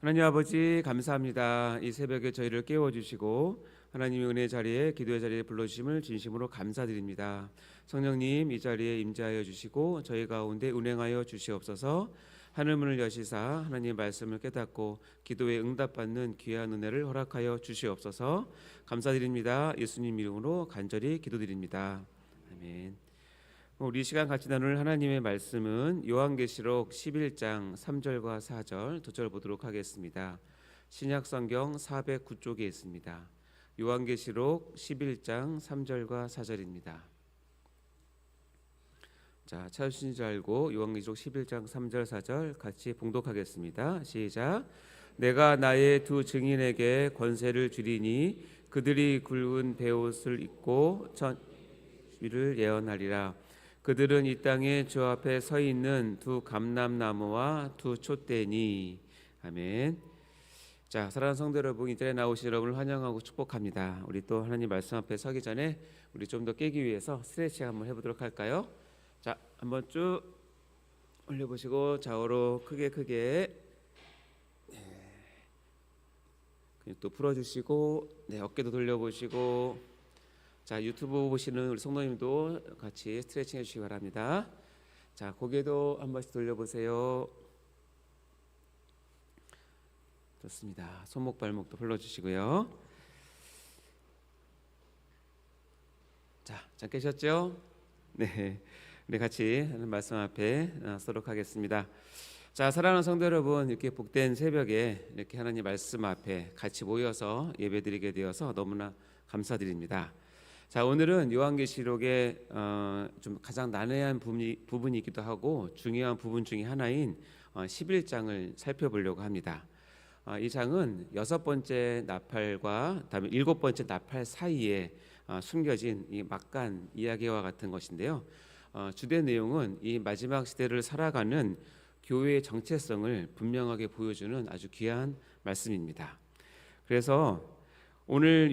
하나님 아버지 감사합니다. 이 새벽에 저희를 깨워주시고 하나님의 은혜 자리에 기도의 자리에 불러주심을 진심으로 감사드립니다. 성령님 이 자리에 임재하여 주시고 저희 가운데 운행하여 주시옵소서. 하늘문을 여시사 하나님의 말씀을 깨닫고 기도에 응답받는 귀한 은혜를 허락하여 주시옵소서. 감사드립니다. 예수님 이름으로 간절히 기도드립니다. 아멘. 우리 시간 같이 나눌 하나님의 말씀은 요한계시록 11장 3절과 4절 두 절 보도록 하겠습니다. 신약성경 409쪽에 있습니다. 요한계시록 11장 3절과 4절입니다. 자, 찾으신 줄 알고 요한계시록 11장 3절 4절 같이 봉독하겠습니다. 시작. 내가 나의 두 증인에게 권세를 주리니 그들이 굵은 베옷을 입고 전위를 예언하리라. 그들은 이 땅에 주 앞에 서 있는 두 감람나무와 두 촛대니. 아멘. 자, 사랑하는 성도 여러분, 이 자리에 나오신 여러분을 환영하고 축복합니다. 우리 또 하나님 말씀 앞에 서기 전에 우리 좀 더 깨기 위해서 스트레칭 한번 해보도록 할까요? 자, 한번 쭉 올려보시고 좌우로 크게 또 풀어주시고, 네, 어깨도 돌려보시고. 자, 유튜브 보시는 우리 성도님도 같이 스트레칭 해주시기 바랍니다. 자, 고개도 한 번씩 돌려보세요. 좋습니다. 손목 발목도 풀어주시고요. 자, 잘 계셨죠? 네, 우리 같이 하는 말씀 앞에 서도록 하겠습니다. 자, 사랑하는 성도 여러분, 이렇게 복된 새벽에 이렇게 하나님 말씀 앞에 같이 모여서 예배드리게 되어서 너무나 감사드립니다. 자, 오늘은 요한계시록의 좀 가장 난해한 부분이기도 하고 중요한 부분 중에 하나인 11장을 살펴보려고 합니다. 이 장은 6번째 나팔과 다음에 7번째 나팔 사이에 숨겨진 이 막간 이야기와 같은 것인데요. 주된 내용은 이 마지막 시대를 살아가는 교회의 정체성을 분명하게 보여주는 아주 귀한 말씀입니다. 그래서 오늘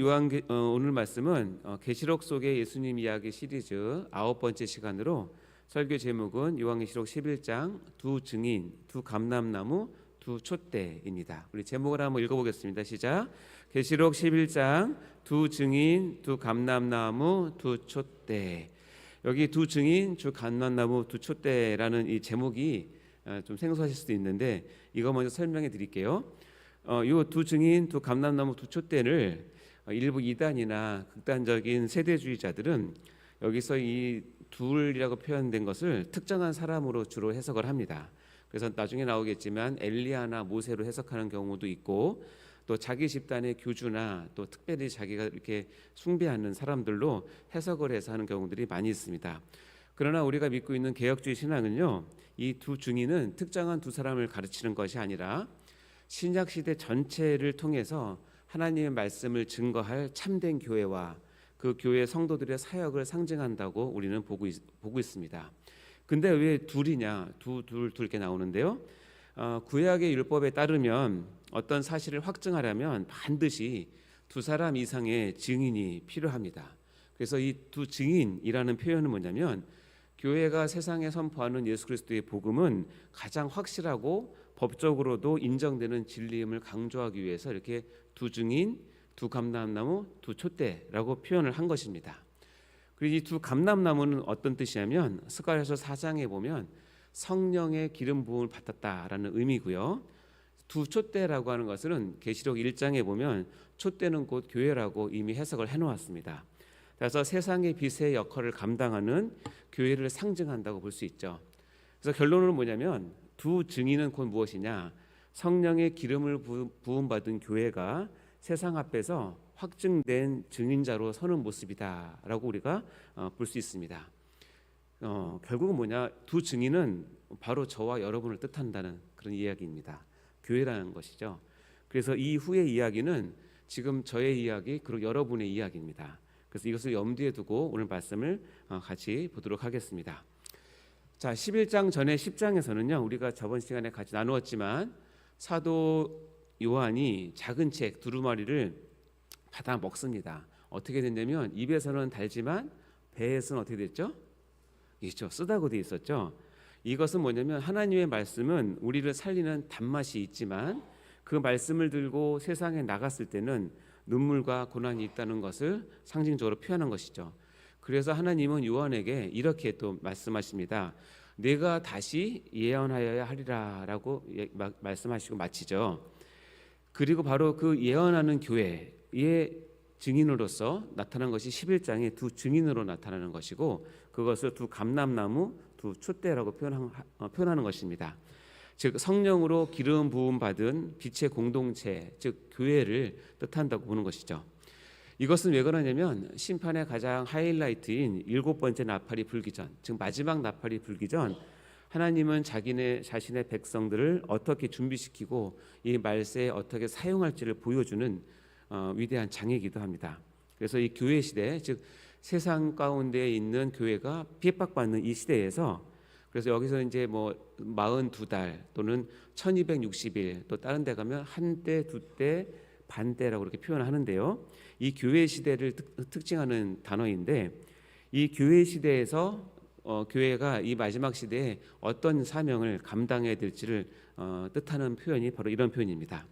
말씀은 계시록 속의 예수님 이야기 시리즈 9번째 시간으로 설교 제목은 요한계시록 11장 두 증인, 두 감람나무, 두 촛대입니다. 우리 제목을 한번 읽어보겠습니다. 시작. 계시록 11장 두 증인, 두 감람나무, 두 촛대. 여기 두 증인, 두 감람나무, 두 촛대라는 이 제목이 좀 생소하실 수도 있는데 이거 먼저 설명해 드릴게요. 이 두 증인, 두 감람나무, 두 촛대를 일부 이단이나 극단적인 세대주의자들은 여기서 이 둘이라고 표현된 것을 특정한 사람으로 주로 해석을 합니다. 그래서 나중에 나오겠지만 엘리야나 모세로 해석하는 경우도 있고, 또 자기 집단의 교주나 또 특별히 자기가 이렇게 숭배하는 사람들로 해석을 해서 하는 경우들이 많이 있습니다. 그러나 우리가 믿고 있는 개혁주의 신앙은요, 이 두 증인은 특정한 두 사람을 가르치는 것이 아니라 신약 시대 전체를 통해서 하나님의 말씀을 증거할 참된 교회와 그 교회 성도들의 사역을 상징한다고 우리는 보고 있습니다. 근데 왜 둘이냐? 둘 이렇게 나오는데요. 구약의 율법에 따르면 어떤 사실을 확증하려면 반드시 두 사람 이상의 증인이 필요합니다. 그래서 이 두 증인이라는 표현은 뭐냐면, 교회가 세상에 선포하는 예수 그리스도의 복음은 가장 확실하고 법적으로도 인정되는 진리임을 강조하기 위해서 이렇게 두 증인, 두 감람나무, 두 촛대라고 표현을 한 것입니다. 그리고 이 두 감람나무는 어떤 뜻이냐면, 스가랴서 4장에 보면 성령의 기름 부음을 받았다라는 의미고요. 두 촛대라고 하는 것은 계시록 1장에 보면 촛대는 곧 교회라고 이미 해석을 해놓았습니다. 그래서 세상의 빛의 역할을 감당하는 교회를 상징한다고 볼 수 있죠. 그래서 결론은 뭐냐면, 두 증인은 곧 무엇이냐? 성령의 기름을 부음받은 교회가 세상 앞에서 확증된 증인자로 서는 모습이다라고 우리가 볼 수 있습니다. 결국은 뭐냐? 두 증인은 바로 저와 여러분을 뜻한다는 그런 이야기입니다. 교회라는 것이죠. 그래서 이 후의 이야기는 지금 저의 이야기 그리고 여러분의 이야기입니다. 그래서 이것을 염두에 두고 오늘 말씀을 같이 보도록 하겠습니다. 자, 11장 전에 10장에서는요, 우리가 저번 시간에 같이 나누었지만 사도 요한이 작은 책 두루마리를 받아 먹습니다. 어떻게 됐냐면, 입에서는 달지만 배에서는 어떻게 됐죠? 있죠. 쓰다고 돼 있었죠. 이것은 뭐냐면, 하나님의 말씀은 우리를 살리는 단맛이 있지만 그 말씀을 들고 세상에 나갔을 때는 눈물과 고난이 있다는 것을 상징적으로 표현한 것이죠. 그래서 하나님은 요한에게 이렇게 또 말씀하십니다. 내가 다시 예언하여야 하리라라고 말씀하시고 마치죠. 그리고 바로 그 예언하는 교회의 증인으로서 나타난 것이 11장의 두 증인으로 나타나는 것이고, 그것을 두 감람나무, 두 촛대라고 표현하는 것입니다. 즉 성령으로 기름 부음 받은 빛의 공동체, 즉 교회를 뜻한다고 보는 것이죠. 이것은 왜 그러냐면 심판의 가장 하이라이트인 7번째 나팔이 불기 전, 즉 마지막 나팔이 불기 전 하나님은 자신의 백성들을 어떻게 준비시키고 이 말세에 어떻게 사용할지를 보여주는 위대한 장이기도 합니다. 그래서 이 교회 시대, 즉 세상 가운데 있는 교회가 핍박받는 이 시대에서, 그래서 여기서 이제 뭐 42달 또는 1260일, 또 다른 데 가면 한 때, 두 때, 반때라고 이렇게 표현하는데요. 이 교회 시대를 특징하는 단어인데, 이 교회 시대에서 교회가 이 마지막 시대에 어떤 사명을 감당해야 될지를 뜻하는 표현이 바로 이런 표현입니다.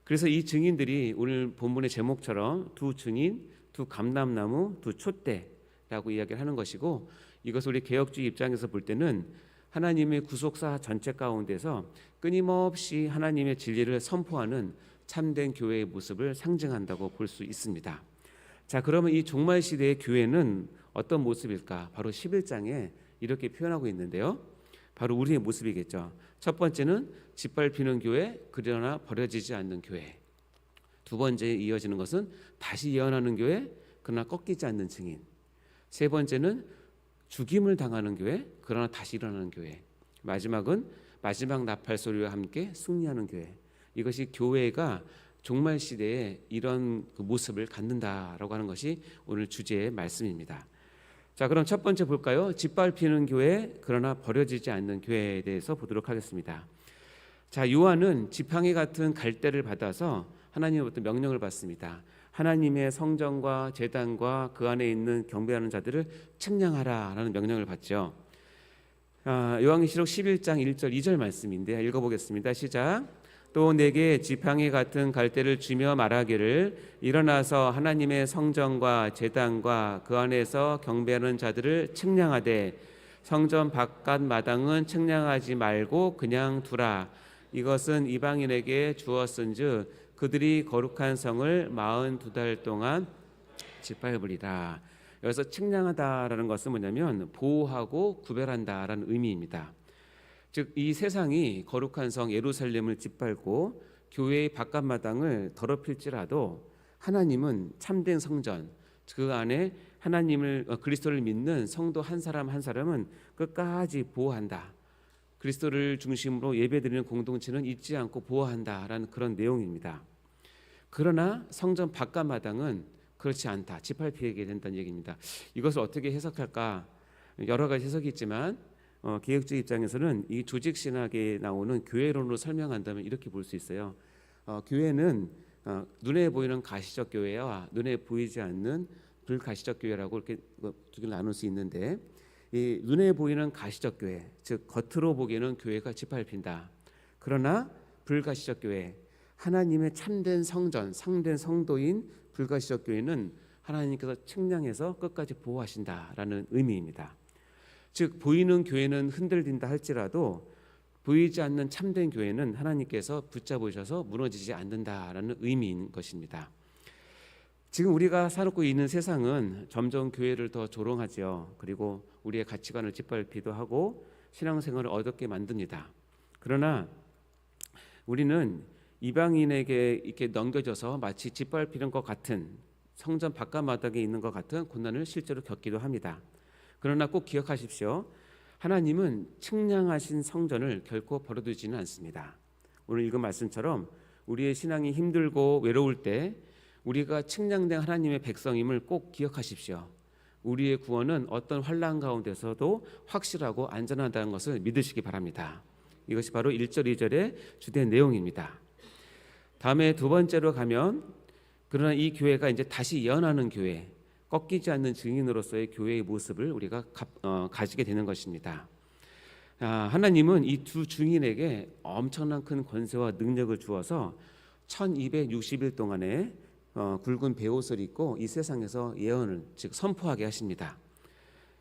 그래서 이 증인들이 오늘 본문의 제목처럼 두 증인, 두 감람나무, 두 촛대라고 이야기를 하는 것이고, 이것을 우리 개혁주의 입장에서 볼 때는 하나님의 구속사 전체 가운데서 끊임없이 하나님의 진리를 선포하는 참된 교회의 모습을 상징한다고 볼 수 있습니다. 자, 그러면 이 종말 시대의 교회는 어떤 모습일까? 바로 11장에 이렇게 표현하고 있는데요. 바로 우리의 모습이겠죠. 첫 번째는 짓밟히는 교회, 그러나 버려지지 않는 교회. 두 번째에 이어지는 것은 다시 예언하는 교회, 그러나 꺾이지 않는 증인. 세 번째는 죽임을 당하는 교회, 그러나 다시 일어나는 교회. 마지막은 마지막 나팔 소리와 함께 승리하는 교회. 이것이 교회가 종말 시대에 이런 그 모습을 갖는다라고 하는 것이 오늘 주제의 말씀입니다. 자, 그럼 첫 번째 볼까요? 짓밟히는 교회, 그러나 버려지지 않는 교회에 대해서 보도록 하겠습니다. 자, 요한은 지팡이 같은 갈대를 받아서 하나님으로부터 명령을 받습니다. 하나님의 성전과 제단과 그 안에 있는 경배하는 자들을 측량하라라는 명령을 받죠. 요한계시록 11장 1절 2절 말씀인데 읽어보겠습니다. 시작. 또 내게 지팡이 같은 갈대를 주며 말하기를 일어나서 하나님의 성전과 제단과 그 안에서 경배하는 자들을 측량하되 성전 바깥 마당은 측량하지 말고 그냥 두라. 이것은 이방인에게 주었은즉 그들이 거룩한 성을 42달 동안 짓밟으리라. 여기서 측량하다라는 것은 뭐냐면 보호하고 구별한다라는 의미입니다. 즉 이 세상이 거룩한 성 예루살렘을 짓밟고 교회의 바깥마당을 더럽힐지라도 하나님은 참된 성전, 그 안에 하나님을 그리스도를 믿는 성도 한 사람 한 사람은 끝까지 보호한다. 그리스도를 중심으로 예배드리는 공동체는 잊지 않고 보호한다라는 그런 내용입니다. 그러나 성전 바깥마당은 그렇지 않다. 짓밟히게 된다는 얘기입니다. 이것을 어떻게 해석할까? 여러 가지 해석이 있지만 개혁주의 입장에서는 이 조직신학에 나오는 교회론으로 설명한다면 이렇게 볼 수 있어요. 교회는 눈에 보이는 가시적 교회와 눈에 보이지 않는 불가시적 교회라고 이렇게 두 개를 나눌 수 있는데, 이 눈에 보이는 가시적 교회, 즉 겉으로 보기에는 교회가 짓밟힌다. 그러나 불가시적 교회, 하나님의 참된 성전, 상된 성도인 불가시적 교회는 하나님께서 측량해서 끝까지 보호하신다라는 의미입니다. 즉 보이는 교회는 흔들린다 할지라도 보이지 않는 참된 교회는 하나님께서 붙잡으셔서 무너지지 않는다라는 의미인 것입니다. 지금 우리가 살고 있는 세상은 점점 교회를 더 조롱하죠. 그리고 우리의 가치관을 짓밟기도 하고 신앙생활을 어둡게 만듭니다. 그러나 우리는 이방인에게 이렇게 넘겨져서 마치 짓밟히는 것 같은, 성전 바깥마당에 있는 것 같은 고난을 실제로 겪기도 합니다. 그러나 꼭 기억하십시오. 하나님은 측량하신 성전을 결코 버려두지는 않습니다. 오늘 읽은 말씀처럼 우리의 신앙이 힘들고 외로울 때 우리가 측량된 하나님의 백성임을 꼭 기억하십시오. 우리의 구원은 어떤 환난 가운데서도 확실하고 안전하다는 것을 믿으시기 바랍니다. 이것이 바로 1절 2절의 주된 내용입니다. 다음에 두 번째로 가면, 그러나 이 교회가 이제 다시 예언하는 교회, 꺾이지 않는 증인으로서의 교회의 모습을 우리가 가지게 되는 것입니다. 하나님은 이 두 증인에게 엄청난 큰 권세와 능력을 주어서 1260일 동안에 굵은 베옷을 입고 이 세상에서 예언을 즉 선포하게 하십니다.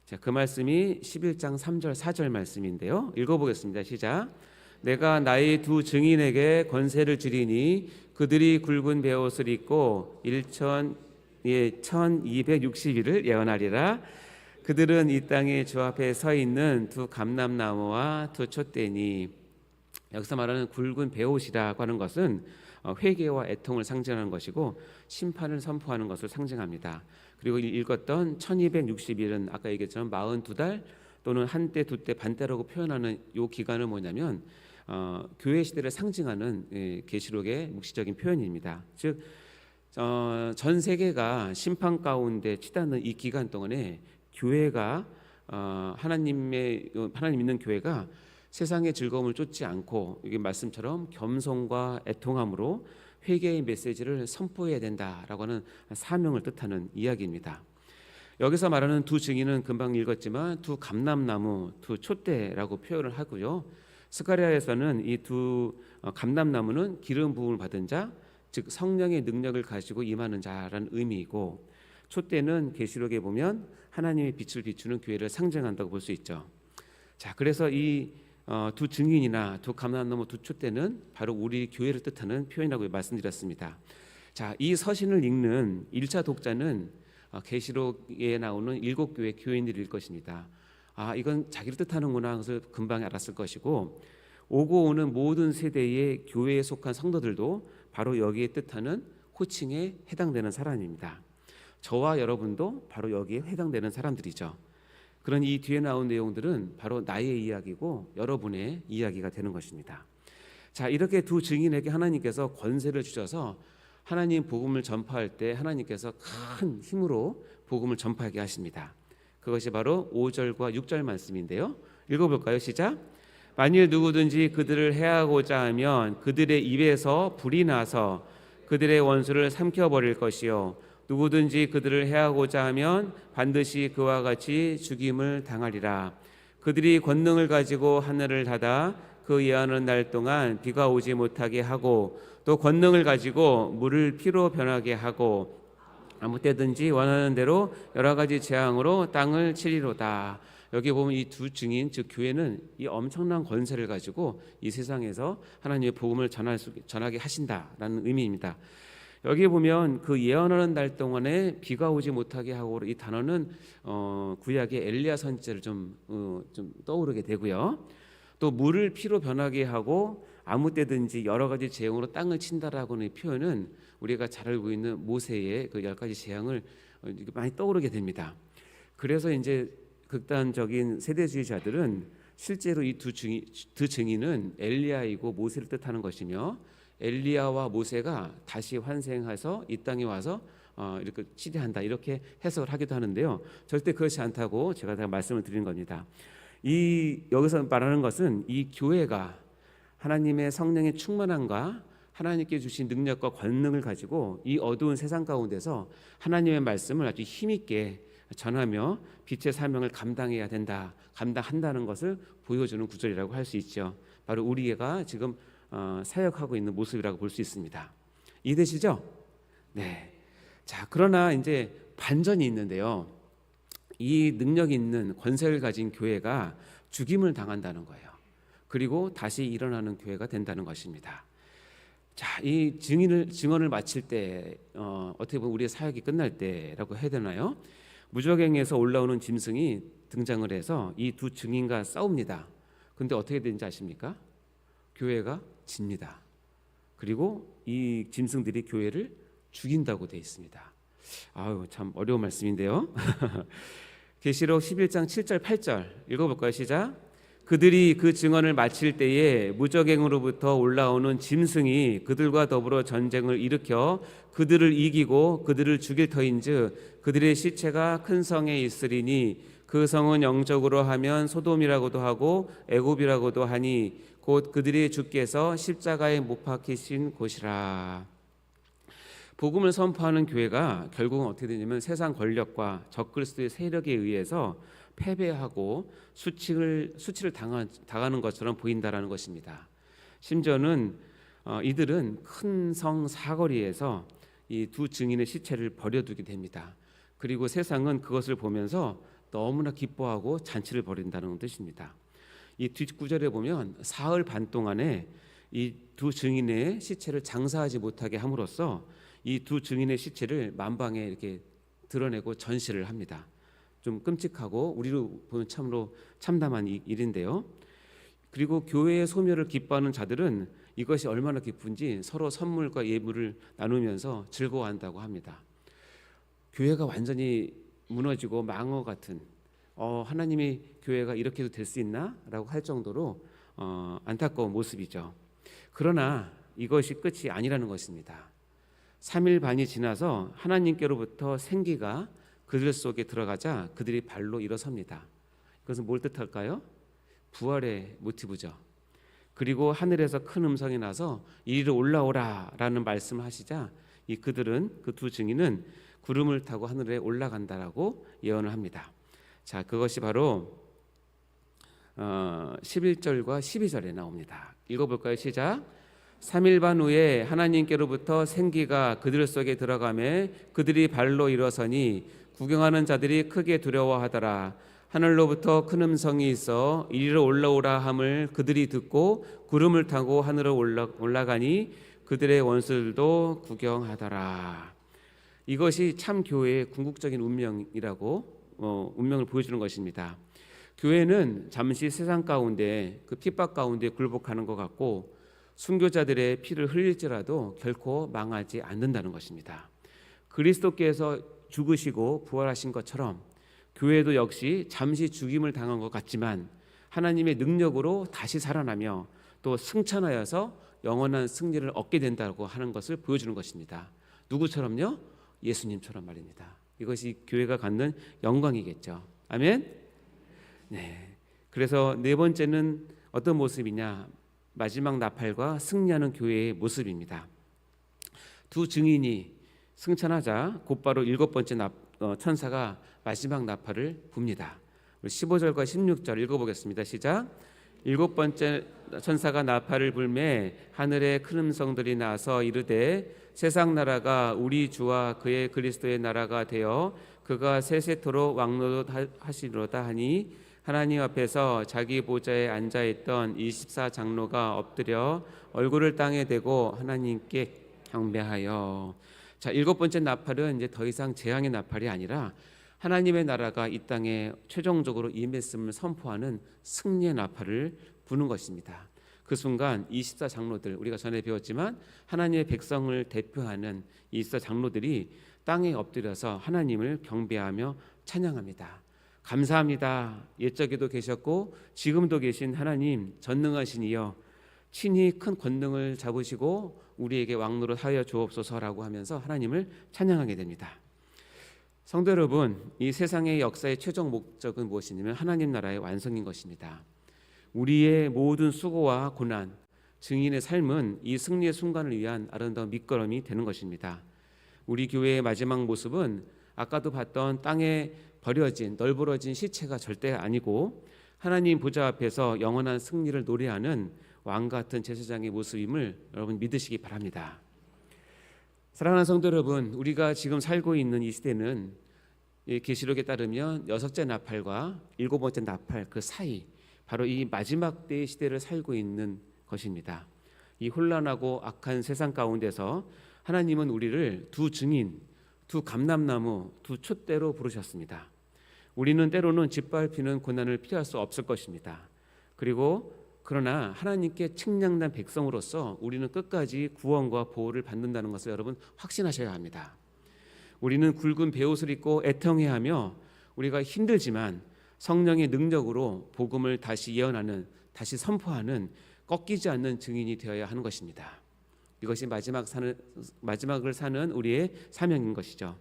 자, 그 말씀이 11장 3절 4절 말씀인데요. 읽어보겠습니다. 시작. 내가 나의 두 증인에게 권세를 주리니 그들이 굵은 베옷을 입고 1260일을 예언하리라. 그들은 이 땅에 주 앞에 서 있는 두 감람나무와 두 촛대니. 여기서 말하는 굵은 베옷이라고 하는 것은 회개와 애통을 상징하는 것이고 심판을 선포하는 것을 상징합니다. 그리고 읽었던 1260일은 아까 얘기했지만 42달 또는 한때 두때 반때라고 표현하는 이 기간은 뭐냐면 교회 시대를 상징하는 계시록의 묵시적인 표현입니다. 즉 전 세계가 심판 가운데 치닫는 이 기간 동안에 교회가 하나님 믿는 교회가 세상의 즐거움을 쫓지 않고 이게 말씀처럼 겸손과 애통함으로 회개의 메시지를 선포해야 된다라고 하는 사명을 뜻하는 이야기입니다. 여기서 말하는 두 증인은 금방 읽었지만 두 감람나무, 두 촛대라고 표현을 하고요. 스가랴에서는 이 두 감람나무는 기름 부음을 받은 자, 즉 성령의 능력을 가지고 임하는 자라는 의미이고, 촛대는 계시록에 보면 하나님의 빛을 비추는 교회를 상징한다고 볼 수 있죠. 자, 그래서 이 두 증인이나 두 감람나무, 두 촛대는 바로 우리 교회를 뜻하는 표현이라고 말씀드렸습니다. 자, 이 서신을 읽는 1차 독자는 계시록에 나오는 7교회 교인들일 것입니다. 이건 자기를 뜻하는구나 그래서 금방 알았을 것이고, 오고 오는 모든 세대의 교회에 속한 성도들도 바로 여기에 뜻하는 호칭에 해당되는 사람입니다. 저와 여러분도 바로 여기에 해당되는 사람들이죠. 그런 이 뒤에 나온 내용들은 바로 나의 이야기고 여러분의 이야기가 되는 것입니다. 자, 이렇게 두 증인에게 하나님께서 권세를 주셔서 하나님 복음을 전파할 때 하나님께서 큰 힘으로 복음을 전파하게 하십니다. 그것이 바로 5절과 6절 말씀인데요. 읽어볼까요? 시작. 만일 누구든지 그들을 해하고자 하면 그들의 입에서 불이 나서 그들의 원수를 삼켜버릴 것이요, 누구든지 그들을 해하고자 하면 반드시 그와 같이 죽임을 당하리라. 그들이 권능을 가지고 하늘을 닫아 그 예언하는 날 동안 비가 오지 못하게 하고, 또 권능을 가지고 물을 피로 변하게 하고, 아무 때든지 원하는 대로 여러 가지 재앙으로 땅을 치리로다. 여기 보면 이 두 증인, 즉 교회는 이 엄청난 권세를 가지고 이 세상에서 하나님의 복음을 전하게 하신다라는 의미입니다. 여기 보면 그 예언하는 날 동안에 비가 오지 못하게 하고, 이 단어는 구약의 엘리야 선지자를 좀 떠오르게 되고요. 또 물을 피로 변하게 하고 아무 때든지 여러 가지 재앙으로 땅을 친다라고 하는 표현은 우리가 잘 알고 있는 모세의 그 10가지 재앙을 많이 떠오르게 됩니다. 그래서 이제 극단적인 세대주의자들은 실제로 이 두 증인은 엘리야이고 모세를 뜻하는 것이며, 엘리야와 모세가 다시 환생해서 이 땅에 와서 이렇게 치리한다, 이렇게 해석을 하기도 하는데요. 절대 그렇지 않다고 제가 다 말씀을 드리는 겁니다. 여기서 말하는 것은 이 교회가 하나님의 성령의 충만함과 하나님께 주신 능력과 권능을 가지고 이 어두운 세상 가운데서 하나님의 말씀을 아주 힘있게 전하며 빛의 사명을 감당한다는 것을 보여주는 구절이라고 할 수 있죠. 바로 우리가 지금 사역하고 있는 모습이라고 볼 수 있습니다. 이해되시죠? 네. 자, 그러나 이제 반전이 있는데요. 이 능력 있는 권세를 가진 교회가 죽임을 당한다는 거예요. 그리고 다시 일어나는 교회가 된다는 것입니다. 자, 이 증언을 마칠 때 어떻게 보면 우리의 사역이 끝날 때라고 해야 되나요? 무적행에서 올라오는 짐승이 등장을 해서 이 두 증인과 싸웁니다. 근데 어떻게 되는지 아십니까? 교회가 집니다. 그리고 이 짐승들이 교회를 죽인다고 되어 있습니다. 참 어려운 말씀인데요. 계시록 11장 7절 8절 읽어볼까요? 시작. 그들이 그 증언을 마칠 때에 무적행으로부터 올라오는 짐승이 그들과 더불어 전쟁을 일으켜 그들을 이기고 그들을 죽일 터인즉 그들의 시체가 큰 성에 있으리니 그 성은 영적으로 하면 소돔이라고도 하고 애굽이라고도 하니 곧 그들이 주께서 십자가에 못 박히신 곳이라. 복음을 선포하는 교회가 결국은 어떻게 되냐면 세상 권력과 적그리스도의 세력에 의해서 패배하고 수치를 당하는 것처럼 보인다라는 것입니다. 심지어는 이들은 큰 성 사거리에서 이 두 증인의 시체를 버려두게 됩니다. 그리고 세상은 그것을 보면서 너무나 기뻐하고 잔치를 벌인다는 뜻입니다. 이 뒷구절에 보면 사흘 반 동안에 이 두 증인의 시체를 장사하지 못하게 함으로써 이 두 증인의 시체를 만방에 이렇게 드러내고 전시를 합니다. 좀 끔찍하고 우리로 보면 참으로 참담한 일인데요. 그리고 교회의 소멸을 기뻐하는 자들은 이것이 얼마나 기쁜지 서로 선물과 예물을 나누면서 즐거워한다고 합니다. 교회가 완전히 무너지고 망어 같은 하나님의 교회가 이렇게도 될 수 있나? 라고 할 정도로 안타까운 모습이죠. 그러나 이것이 끝이 아니라는 것입니다. 3일 반이 지나서 하나님께로부터 생기가 그들 속에 들어가자 그들이 발로 일어섭니다. 그것은 뭘 뜻할까요? 부활의 모티브죠. 그리고 하늘에서 큰 음성이 나서 이리로 올라오라 라는 말씀을 하시자 그들은 그 두 증인은 구름을 타고 하늘에 올라간다라고 예언을 합니다. 자, 그것이 바로 11절과 12절에 나옵니다. 읽어볼까요? 시작. 3일 반 후에 하나님께로부터 생기가 그들 속에 들어가매 그들이 발로 일어서니 구경하는 자들이 크게 두려워하더라. 하늘로부터 큰 음성이 있어 이리로 올라오라 함을 그들이 듣고 구름을 타고 하늘로 올라가니 그들의 원수들도 구경하더라. 이것이 참 교회의 궁극적인 운명이라고 운명을 보여주는 것입니다. 교회는 잠시 세상 가운데 그 핍박 가운데 굴복하는 것 같고 순교자들의 피를 흘릴지라도 결코 망하지 않는다는 것입니다. 그리스도께서 죽으시고 부활하신 것처럼 교회도 역시 잠시 죽임을 당한 것 같지만 하나님의 능력으로 다시 살아나며 또 승천하여서 영원한 승리를 얻게 된다고 하는 것을 보여주는 것입니다. 누구처럼요? 예수님처럼 말입니다. 이것이 교회가 갖는 영광이겠죠. 아멘. 네. 그래서 네 번째는 어떤 모습이냐? 마지막 나팔과 승리하는 교회의 모습입니다. 두 증인이 승천하자 곧바로 7번째 천사가 마지막 나팔을 붑니다. 15절과 16절 읽어보겠습니다. 시작. 7번째 천사가 나팔을 불매 하늘에 큰 음성들이 나서 이르되 세상 나라가 우리 주와 그의 그리스도의 나라가 되어 그가 세세토록 왕노릇하시리로다 하니 하나님 앞에서 자기 보좌에 앉아있던 24장로가 엎드려 얼굴을 땅에 대고 하나님께 경배하여. 자, 7번째 나팔은 이제 더 이상 재앙의 나팔이 아니라 하나님의 나라가 이 땅에 최종적으로 임했음을 선포하는 승리의 나팔을 부는 것입니다. 그 순간 24장로들, 우리가 전에 배웠지만 하나님의 백성을 대표하는 24장로들이 땅에 엎드려서 하나님을 경배하며 찬양합니다. 감사합니다. 옛적에도 계셨고 지금도 계신 하나님 전능하신 이여, 친히 큰 권능을 잡으시고 우리에게 왕노릇하여 주옵소서라고 하면서 하나님을 찬양하게 됩니다. 성도 여러분, 이 세상의 역사의 최종 목적은 무엇이냐면 하나님 나라의 완성인 것입니다. 우리의 모든 수고와 고난, 증인의 삶은 이 승리의 순간을 위한 아름다운 밑거름이 되는 것입니다. 우리 교회의 마지막 모습은 아까도 봤던 땅에 버려진 널브러진 시체가 절대 아니고 하나님 보좌 앞에서 영원한 승리를 노래하는 왕같은 제사장의 모습임을 여러분 믿으시기 바랍니다. 사랑하는 성도 여러분, 우리가 지금 살고 있는 이 시대는 계시록에 따르면 6째 나팔과 7번째 나팔 그 사이, 바로 이 마지막 때의 시대를 살고 있는 것입니다. 이 혼란하고 악한 세상 가운데서 하나님은 우리를 두 증인, 두 감람나무, 두 촛대로 부르셨습니다. 우리는 때로는 짓밟히는 고난을 피할 수 없을 것입니다. 그러나 하나님께 측량된 백성으로서 우리는 끝까지 구원과 보호를 받는다는 것을 여러분 확신하셔야 합니다. 우리는 굵은 베옷을 입고 애통해야 하며 우리가 힘들지만 성령의 능력으로 복음을 다시 예언하는, 다시 선포하는 꺾이지 않는 증인이 되어야 하는 것입니다. 이것이 마지막을 사는 우리의 사명인 것이죠.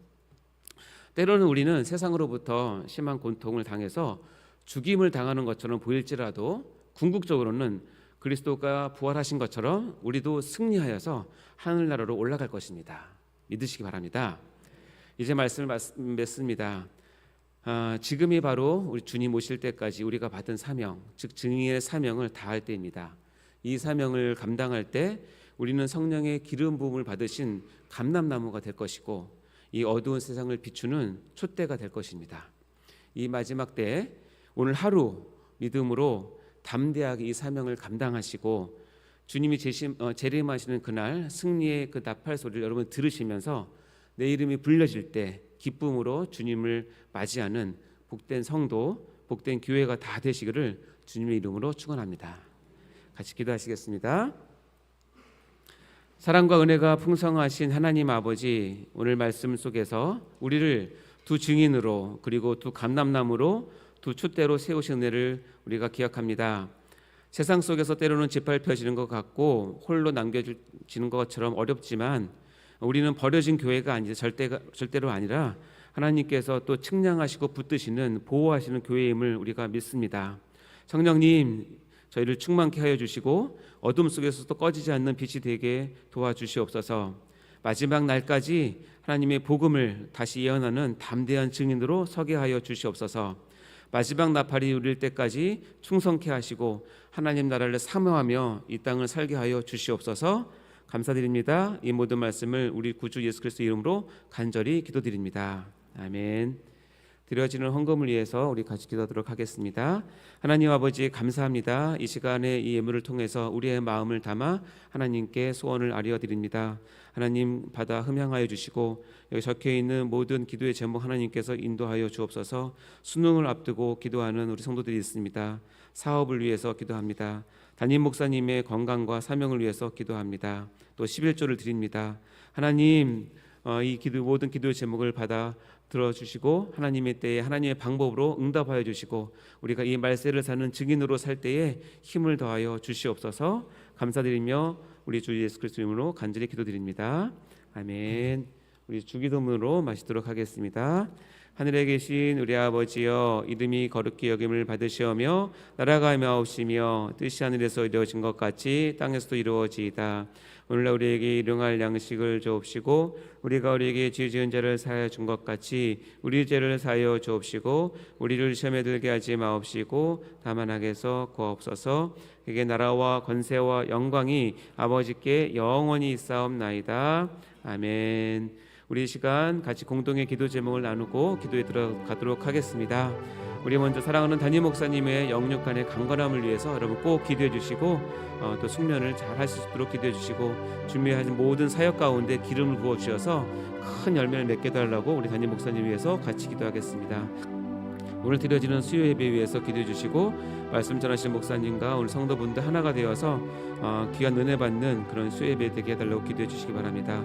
때로는 우리는 세상으로부터 심한 고통을 당해서 죽임을 당하는 것처럼 보일지라도 궁극적으로는 그리스도가 부활하신 것처럼 우리도 승리하여서 하늘나라로 올라갈 것입니다. 믿으시기 바랍니다. 이제 말씀을 맺습니다. 지금이 바로 우리 주님 오실 때까지 우리가 받은 사명, 즉 증인의 사명을 다할 때입니다. 이 사명을 감당할 때 우리는 성령의 기름 부음을 받으신 감람나무가 될 것이고 이 어두운 세상을 비추는 촛대가 될 것입니다. 이 마지막 때에 오늘 하루 믿음으로 담대하게 이 사명을 감당하시고 주님이 재림하시는 그날 승리의 그 나팔 소리를 여러분 들으시면서 내 이름이 불려질 때 기쁨으로 주님을 맞이하는 복된 성도, 복된 교회가 다 되시기를 주님의 이름으로 축원합니다. 같이 기도하시겠습니다. 사랑과 은혜가 풍성하신 하나님 아버지, 오늘 말씀 속에서 우리를 두 증인으로 그리고 두 감람나무로 두 촛대로 세우신 은혜를 우리가 기억합니다. 세상 속에서 때로는 짓밟혀지는 것 같고 홀로 남겨지는 것처럼 어렵지만 우리는 버려진 교회가 아니라 절대로 아니라 하나님께서 또 측량하시고 붙드시는 보호하시는 교회임을 우리가 믿습니다. 성령님, 저희를 충만케 하여 주시고 어둠 속에서도 꺼지지 않는 빛이 되게 도와주시옵소서. 마지막 날까지 하나님의 복음을 다시 예언하는 담대한 증인으로 서게 하여 주시옵소서. 마지막 나팔이 울릴 때까지 충성케 하시고 하나님 나라를 사모하며 이 땅을 살게 하여 주시옵소서. 감사드립니다. 이 모든 말씀을 우리 구주 예수 그리스도 이름으로 간절히 기도드립니다. 아멘. 드려지는 헌금을 위해서 우리 같이 기도하도록 하겠습니다. 하나님 아버지 감사합니다. 이 시간에 이 예물을 통해서 우리의 마음을 담아 하나님께 소원을 아뢰어드립니다. 하나님 받아 흠양하여 주시고 여기 적혀있는 모든 기도의 제목 하나님께서 인도하여 주옵소서. 수능을 앞두고 기도하는 우리 성도들이 있습니다. 사업을 위해서 기도합니다. 담임 목사님의 건강과 사명을 위해서 기도합니다. 또 11조를 드립니다. 하나님 이 모든 기도의 제목을 받아 들어주시고 하나님의 때에 하나님의 방법으로 응답하여 주시고 우리가 이 말세를 사는 증인으로 살 때에 힘을 더하여 주시옵소서. 감사드리며 우리 주 예수 그리스도 이름으로 간절히 기도드립니다. 아멘. 우리 주기도문으로 마치도록 하겠습니다. 하늘에 계신 우리 아버지여, 이름이 거룩히 여김을 받으시오며 나라가 임하옵시며 뜻이 하늘에서 이루어진 것 같이 땅에서도 이루어지이다. 오늘날 우리에게 일용할 양식을 주옵시고 우리가 우리에게 죄 지은 자를 사하여 준 것 같이 우리 죄를 사하여 주옵시고 우리를 시험에 들게 하지 마옵시고 다만 악에서 구하옵소서. 그게 나라와 권세와 영광이 아버지께 영원히 있사옵나이다. 아멘. 우리 시간 같이 공동의 기도 제목을 나누고 기도에 들어가도록 하겠습니다. 우리 먼저 사랑하는 담임 목사님의 영육간의 강건함을 위해서 여러분 꼭 기도해 주시고 또 숙면을 잘 하실 수 있도록 기도해 주시고 준비하신 모든 사역 가운데 기름을 부어 주셔서 큰 열매를 맺게 달라고 우리 담임 목사님 위해서 같이 기도하겠습니다. 오늘 드려지는 수요 예배 위해서 기도해 주시고 말씀 전하신 목사님과 오늘 성도분들 하나가 되어서 귀한 은혜 받는 그런 수요 예배 되게 해달라고 기도해 주시기 바랍니다.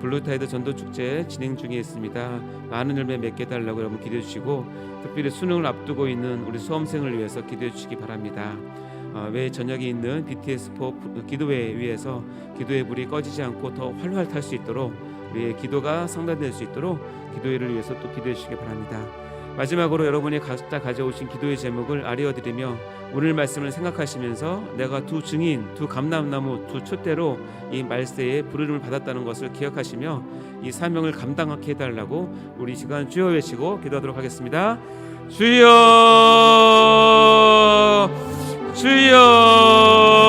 블루타이드 전도축제 진행 중에 있습니다. 많은 열매 맺게 해달라고 여러분 기도해 주시고 특별히 수능을 앞두고 있는 우리 수험생을 위해서 기도해 주시기 바랍니다. 외 저녁에 있는 BTS4 기도회 위해서 기도의 불이 꺼지지 않고 더 활활 탈 수 있도록 우리의 기도가 성단될 수 있도록 기도회를 위해서 또 기도해 주시기 바랍니다. 마지막으로 여러분이 각자 가져오신 기도의 제목을 아뢰어드리며 오늘 말씀을 생각하시면서 내가 두 증인, 두 감람나무, 두 촛대로 이 말세에 부르심을 받았다는 것을 기억하시며 이 사명을 감당하게 해달라고 우리 시간 주여 외치고 기도하도록 하겠습니다. 주여, 주여.